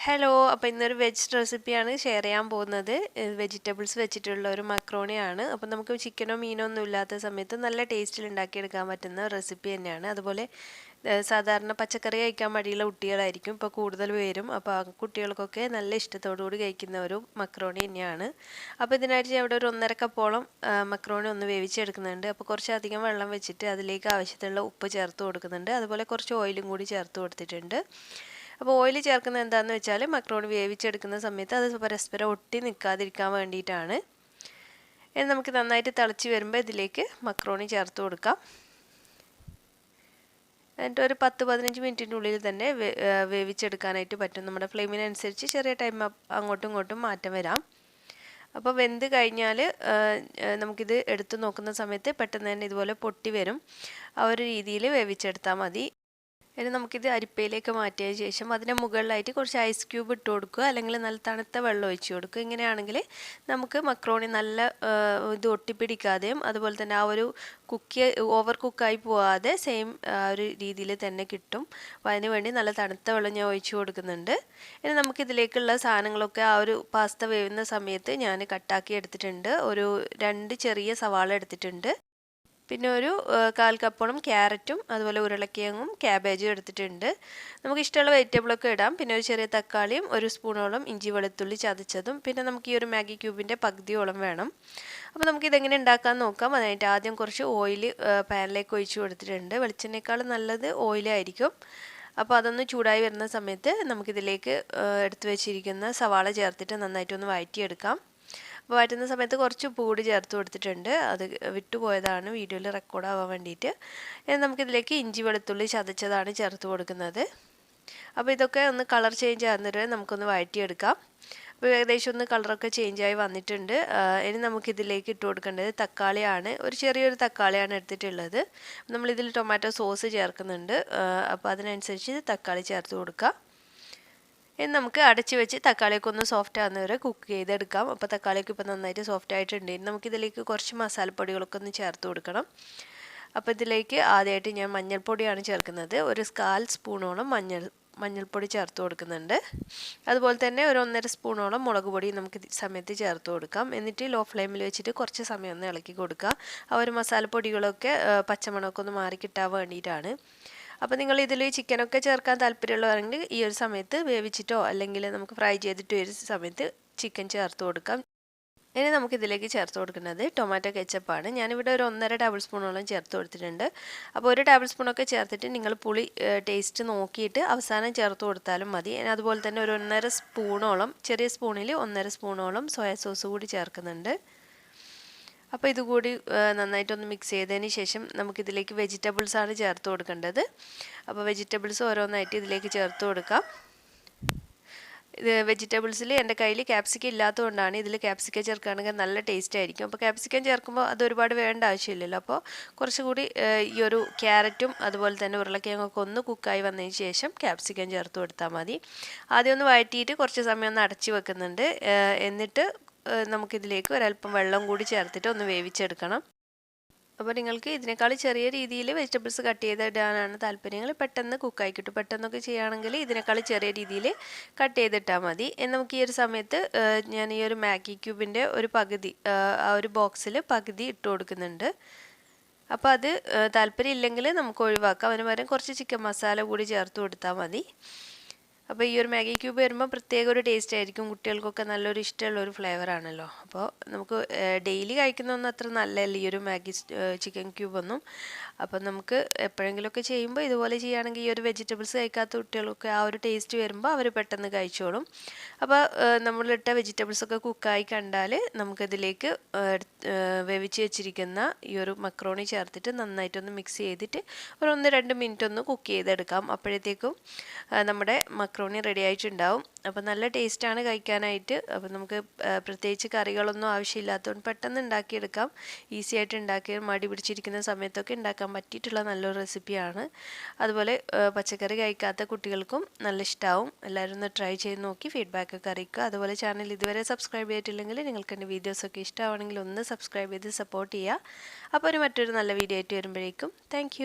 Hello, അപ്പോൾ ഇന്നൊരു veg റെസിപ്പിയാണ് ഷെയർ ചെയ്യാൻ പോകുന്നത്. വെജിറ്റബിൾസ് വെച്ചിട്ടുള്ള ഒരു മക്രോണിയാണ്. അപ്പോൾ നമുക്ക് ചിക്കനോ മീനോ ഒന്നും ഇല്ലാത്ത സമയത്ത് നല്ല ടേസ്റ്റിൽ ഉണ്ടാക്കിയെടുക്കാൻ പറ്റുന്ന റെസിപ്പി തന്നെയാണ്. അതുപോലെ സാധാരണ പച്ചക്കറി കഴിക്കാൻ മടിയുള്ള കുട്ടികളായിരിക്കും ഇപ്പോൾ കൂടുതൽ പേരും. അപ്പോൾ ആ കുട്ടികൾക്കൊക്കെ നല്ല ഇഷ്ടത്തോടു കൂടി കഴിക്കുന്ന ഒരു മക്രോണി തന്നെയാണ്. അപ്പോൾ ഇതിനായിട്ട് ഞാൻ ഇവിടെ ഒരു 1.5 കപ്പോളം മക്രോണി ഒന്ന് വേവിച്ചെടുക്കുന്നുണ്ട്. അപ്പോൾ കുറച്ചധികം വെള്ളം വെച്ചിട്ട് അതിലേക്ക് ആവശ്യത്തിനുള്ള ഉപ്പ് ചേർത്ത് കൊടുക്കുന്നുണ്ട്. അതുപോലെ കുറച്ച് ഓയിലും കൂടി ചേർത്ത് കൊടുത്തിട്ടുണ്ട്. അപ്പോൾ ഓയിൽ ചേർക്കുന്നത് എന്താണെന്ന് വെച്ചാൽ മക്രോണി വേവിച്ചെടുക്കുന്ന സമയത്ത് അത് പരസ്പരം ഒട്ടി നിൽക്കാതിരിക്കാൻ വേണ്ടിയിട്ടാണ്. ഇനി നമുക്ക് നന്നായിട്ട് തിളച്ച് വരുമ്പോൾ ഇതിലേക്ക് മക്രോണി ചേർത്ത് കൊടുക്കാം. എന്നിട്ട് ഒരു 10-15 മിനിറ്റിൻ്റെ ഉള്ളിൽ തന്നെ വേവിച്ചെടുക്കാനായിട്ട് പറ്റും. നമ്മുടെ ഫ്ലെയിമിനനുസരിച്ച് ചെറിയ ടൈം അങ്ങോട്ടും ഇങ്ങോട്ടും മാറ്റം വരാം. അപ്പോൾ വെന്ത് കഴിഞ്ഞാൽ നമുക്കിത് എടുത്ത് നോക്കുന്ന സമയത്ത് പെട്ടെന്ന് തന്നെ ഇതുപോലെ പൊട്ടി വരും. ആ ഒരു രീതിയിൽ വേവിച്ചെടുത്താൽ മതി. ഇനി നമുക്കിത് അരിപ്പയിലേക്ക് മാറ്റിയതിന് ശേഷം അതിൻ്റെ മുകളിലായിട്ട് കുറച്ച് ഐസ് ക്യൂബ് ഇട്ട് കൊടുക്കുക, അല്ലെങ്കിൽ നല്ല തണുത്ത വെള്ളം ഒഴിച്ച് കൊടുക്കുക. ഇങ്ങനെയാണെങ്കിൽ നമുക്ക് മക്രോണി നല്ല ഇത് ഒട്ടിപ്പിടിക്കാതെയും അതുപോലെ തന്നെ ആ ഒരു ഓവർ കുക്കായി പോവാതെ സെയിം ഒരു രീതിയിൽ തന്നെ കിട്ടും. അപ്പോൾ അതിന് വേണ്ടി നല്ല തണുത്ത വെള്ളം ഞാൻ ഒഴിച്ച് കൊടുക്കുന്നുണ്ട്. ഇനി നമുക്കിതിലേക്കുള്ള സാധനങ്ങളൊക്കെ ആ ഒരു പാസ്ത വേവുന്ന സമയത്ത് ഞാൻ കട്ടാക്കി എടുത്തിട്ടുണ്ട്. ഒരു 2 ചെറിയ സവാള എടുത്തിട്ടുണ്ട്. പിന്നെ ഒരു 1/4 കപ്പോളം ക്യാരറ്റും അതുപോലെ ഉരുളക്കിഴങ്ങും ക്യാബേജും എടുത്തിട്ടുണ്ട്. നമുക്ക് ഇഷ്ടമുള്ള വെജിറ്റബിളൊക്കെ ഇടാം. പിന്നെ ഒരു ചെറിയ തക്കാളിയും 1 സ്പൂണോളം ഇഞ്ചി വെളുത്തുള്ളി ചതച്ചതും, പിന്നെ നമുക്ക് ഈ ഒരു മാഗി ക്യൂബിൻ്റെ പകുതിയോളം വേണം. അപ്പോൾ നമുക്കിതെങ്ങനെ ഉണ്ടാക്കാൻ നോക്കാം. അതിനായിട്ട് ആദ്യം കുറച്ച് ഓയിൽ പാനിലേക്ക് ഒഴിച്ച് കൊടുത്തിട്ടുണ്ട്. വെളിച്ചെണ്ണയേക്കാൾ നല്ലത് ഓയിലായിരിക്കും. അപ്പോൾ അതൊന്ന് ചൂടായി വരുന്ന സമയത്ത് നമുക്കിതിലേക്ക് എടുത്തു വെച്ചിരിക്കുന്ന സവാള ചേർത്തിട്ട് നന്നായിട്ടൊന്ന് വഴറ്റിയെടുക്കാം. അപ്പോൾ വഴറ്റുന്ന സമയത്ത് കുറച്ച് ഉപ്പ് കൂടി ചേർത്ത് കൊടുത്തിട്ടുണ്ട്. അത് വിട്ടുപോയതാണ് വീഡിയോയിൽ റെക്കോർഡ് ആവാൻ വേണ്ടിയിട്ട്. നമുക്കിതിലേക്ക് ഇഞ്ചി വെളുത്തുള്ളി ചതച്ചതാണ് ചേർത്ത് കൊടുക്കുന്നത്. അപ്പോൾ ഇതൊക്കെ ഒന്ന് കളർ ചേഞ്ച് ആകുന്നവരെ നമുക്കൊന്ന് വഴറ്റിയെടുക്കാം. അപ്പോൾ ഏകദേശം ഒന്ന് കളറൊക്കെ ചേഞ്ചായി വന്നിട്ടുണ്ട്. ഇനി നമുക്കിതിലേക്ക് ഇട്ട് കൊടുക്കേണ്ടത് തക്കാളിയാണ്. ഒരു ചെറിയൊരു തക്കാളിയാണ് എടുത്തിട്ടുള്ളത്. നമ്മളിതിൽ ടൊമാറ്റോ സോസ് ചേർക്കുന്നുണ്ട്. അപ്പോൾ അതിനനുസരിച്ച് തക്കാളി ചേർത്ത് കൊടുക്കുക. ഇനി നമുക്ക് അടച്ച് വെച്ച് തക്കാളിയൊക്കെ ഒന്ന് സോഫ്റ്റ് ആകുന്നവരെ കുക്ക് ചെയ്തെടുക്കാം. അപ്പോൾ തക്കാളിയൊക്കെ ഇപ്പോൾ നന്നായിട്ട് സോഫ്റ്റ് ആയിട്ടുണ്ട്. ഇനി നമുക്കിതിലേക്ക് കുറച്ച് മസാലപ്പൊടികളൊക്കെ ഒന്ന് ചേർത്ത് കൊടുക്കണം. അപ്പോൾ ഇതിലേക്ക് ആദ്യമായിട്ട് ഞാൻ മഞ്ഞൾപ്പൊടിയാണ് ചേർക്കുന്നത്. ഒരു 1/4 സ്പൂണോളം മഞ്ഞൾപ്പൊടി ചേർത്ത് കൊടുക്കുന്നുണ്ട്. അതുപോലെ തന്നെ ഒരു 1.5 സ്പൂണോളം മുളക് പൊടി നമുക്ക് സമയത്ത് ചേർത്ത് കൊടുക്കാം. എന്നിട്ട് ലോ ഫ്ലെയിമിൽ വെച്ചിട്ട് കുറച്ച് സമയം ഒന്ന് ഇളക്കി കൊടുക്കുക. ആ ഒരു മസാലപ്പൊടികളൊക്കെ പച്ചമണമൊക്കെ ഒന്ന് മാറി കിട്ടാൻ വേണ്ടിയിട്ടാണ്. അപ്പോൾ നിങ്ങൾ ഇതിൽ ചിക്കനൊക്കെ ചേർക്കാൻ താല്പര്യമുള്ളവരാണെങ്കിൽ ഈ ഒരു സമയത്ത് വേവിച്ചിട്ടോ അല്ലെങ്കിൽ നമുക്ക് ഫ്രൈ ചെയ്തിട്ടോ ഒരു സമയത്ത് ചിക്കൻ ചേർത്ത് കൊടുക്കാം. ഇനി നമുക്കിതിലേക്ക് ചേർത്ത് കൊടുക്കുന്നത് ടൊമാറ്റോ കെച്ചപ്പാണ്. ഞാനിവിടെ ഒരു 1.5 ടേബിൾ സ്പൂണോളം ചേർത്ത് കൊടുത്തിട്ടുണ്ട്. അപ്പോൾ 1 ടേബിൾ സ്പൂണൊക്കെ ചേർത്തിട്ട് നിങ്ങൾ പുളി ടേസ്റ്റ് നോക്കിയിട്ട് അവസാനം ചേർത്ത് കൊടുത്താലും മതി. അതുപോലെ തന്നെ ഒരു 1.5 സ്പൂണോളം, ചെറിയ സ്പൂണിൽ 1.5 സ്പൂണോളം സോയ സോസ് കൂടി ചേർക്കുന്നുണ്ട്. അപ്പോൾ ഇതുകൂടി നന്നായിട്ടൊന്ന് മിക്സ് ചെയ്തതിന് ശേഷം നമുക്കിതിലേക്ക് വെജിറ്റബിൾസാണ് ചേർത്ത് കൊടുക്കേണ്ടത്. അപ്പോൾ വെജിറ്റബിൾസ് ഓരോന്നായിട്ട് ഇതിലേക്ക് ചേർത്ത് കൊടുക്കാം. ഇത് വെജിറ്റബിൾസിൽ എൻ്റെ കയ്യിൽ ക്യാപ്സിക്കം ഇല്ലാത്തതുകൊണ്ടാണ്. ഇതിൽ ക്യാപ്സിക്കം ചേർക്കുകയാണെങ്കിൽ നല്ല ടേസ്റ്റ് ആയിരിക്കും. അപ്പോൾ ക്യാപ്സിക്കം ചേർക്കുമ്പോൾ അത് ഒരുപാട് വേണ്ട ആവശ്യമില്ലല്ലോ. അപ്പോൾ കുറച്ചുകൂടി ഈ ഒരു ക്യാരറ്റും അതുപോലെ തന്നെ ഉരുളക്കിഴങ്ങൊക്കെ ഒന്ന് കുക്കായി വന്നതിന് ശേഷം ക്യാപ്സിക്കം ചേർത്ത് കൊടുത്താൽ മതി. ആദ്യം ഒന്ന് വഴറ്റിയിട്ട് കുറച്ച് സമയം ഒന്ന് അടച്ച് വെക്കുന്നുണ്ട്. എന്നിട്ട് നമുക്കിതിലേക്ക് ഒരല്പം വെള്ളം കൂടി ചേർത്തിട്ട് ഒന്ന് വേവിച്ചെടുക്കണം. അപ്പോൾ നിങ്ങൾക്ക് ഇതിനേക്കാൾ ചെറിയ രീതിയിൽ വെജിറ്റബിൾസ് കട്ട് ചെയ്തിടാനാണ് താല്പര്യങ്ങൾ, പെട്ടെന്ന് കുക്കായി കിട്ടും. പെട്ടെന്നൊക്കെ ചെയ്യുകയാണെങ്കിൽ ഇതിനേക്കാൾ ചെറിയ രീതിയിൽ കട്ട് ചെയ്തിട്ടാൽ മതി. നമുക്ക് ഈ ഒരു സമയത്ത് ഞാൻ ഈ ഒരു മാഗി ക്യൂബിൻ്റെ ഒരു പകുതി ആ ഒരു ബോക്സിൽ പകുതി ഇട്ട് കൊടുക്കുന്നുണ്ട്. അപ്പോൾ അത് താല്പര്യം ഇല്ലെങ്കിൽ നമുക്ക് ഒഴിവാക്കാം. അതിന് പകരം കുറച്ച് ചിക്കൻ മസാല കൂടി ചേർത്ത് കൊടുത്താൽ മതി. അപ്പോൾ ഈ ഒരു മാഗി ക്യൂബ് വരുമ്പോൾ പ്രത്യേക ഒരു ടേസ്റ്റ് ആയിരിക്കും. കുട്ടികൾക്കൊക്കെ നല്ലൊരു ഇഷ്ടമുള്ള ഒരു ഫ്ലേവറാണല്ലോ. അപ്പോൾ നമുക്ക് ഡെയിലി കഴിക്കുന്നതൊന്നും അത്ര നല്ലതല്ല ഈ ഒരു മാഗി ചിക്കൻ ക്യൂബൊന്നും. അപ്പോൾ നമുക്ക് എപ്പോഴെങ്കിലുമൊക്കെ ചെയ്യുമ്പോൾ ഇതുപോലെ ചെയ്യുകയാണെങ്കിൽ ഈ ഒരു വെജിറ്റബിൾസ് കഴിക്കാത്ത കുട്ടികൾക്ക് ആ ഒരു ടേസ്റ്റ് വരുമ്പോൾ അവർ പെട്ടെന്ന് കഴിച്ചോളും. അപ്പോൾ നമ്മളിട്ട വെജിറ്റബിൾസൊക്കെ കുക്കായി കണ്ടാൽ നമുക്കിതിലേക്ക് വേവിച്ച് വെച്ചിരിക്കുന്ന ഈ ഒരു മക്രോണി ചേർത്തിട്ട് നന്നായിട്ടൊന്ന് മിക്സ് ചെയ്തിട്ട് ഒരു 1-2 മിനിറ്റ് ഒന്ന് കുക്ക് ചെയ്തെടുക്കാം. അപ്പോഴത്തേക്കും നമ്മുടെ മക്രോണി റെഡി ആയിട്ടുണ്ടാവും. അപ്പോൾ നല്ല ടേസ്റ്റാണ് കഴിക്കാനായിട്ട്. അപ്പോൾ നമുക്ക് പ്രത്യേകിച്ച് കറികളൊന്നും ആവശ്യമില്ലാത്തതുകൊണ്ട് പെട്ടെന്ന് ഉണ്ടാക്കിയെടുക്കാം. ഈസി ആയിട്ട് ഉണ്ടാക്കി മടി പിടിച്ചിരിക്കുന്ന സമയത്തൊക്കെ ഉണ്ടാക്കാൻ പറ്റിയിട്ടുള്ള നല്ലൊരു റെസിപ്പിയാണ്. അതുപോലെ പച്ചക്കറി കഴിക്കാത്ത കുട്ടികൾക്കും നല്ല ഇഷ്ടമാവും. എല്ലാവരും ഒന്ന് ട്രൈ ചെയ്ത് നോക്കി ഫീഡ്ബാക്കൊക്കെ അറിയിക്കുക. അതുപോലെ ചാനൽ ഇതുവരെ സബ്സ്ക്രൈബ് ചെയ്തിട്ടില്ലെങ്കിൽ നിങ്ങൾക്ക് എൻ്റെ വീഡിയോസൊക്കെ ഇഷ്ടമാണെങ്കിൽ ഒന്ന് സബ്സ്ക്രൈബ് ചെയ്ത് സപ്പോർട്ട് ചെയ്യുക. അപ്പോൾ മറ്റൊരു നല്ല വീഡിയോ ആയിട്ട് വരുമ്പോഴേക്കും താങ്ക്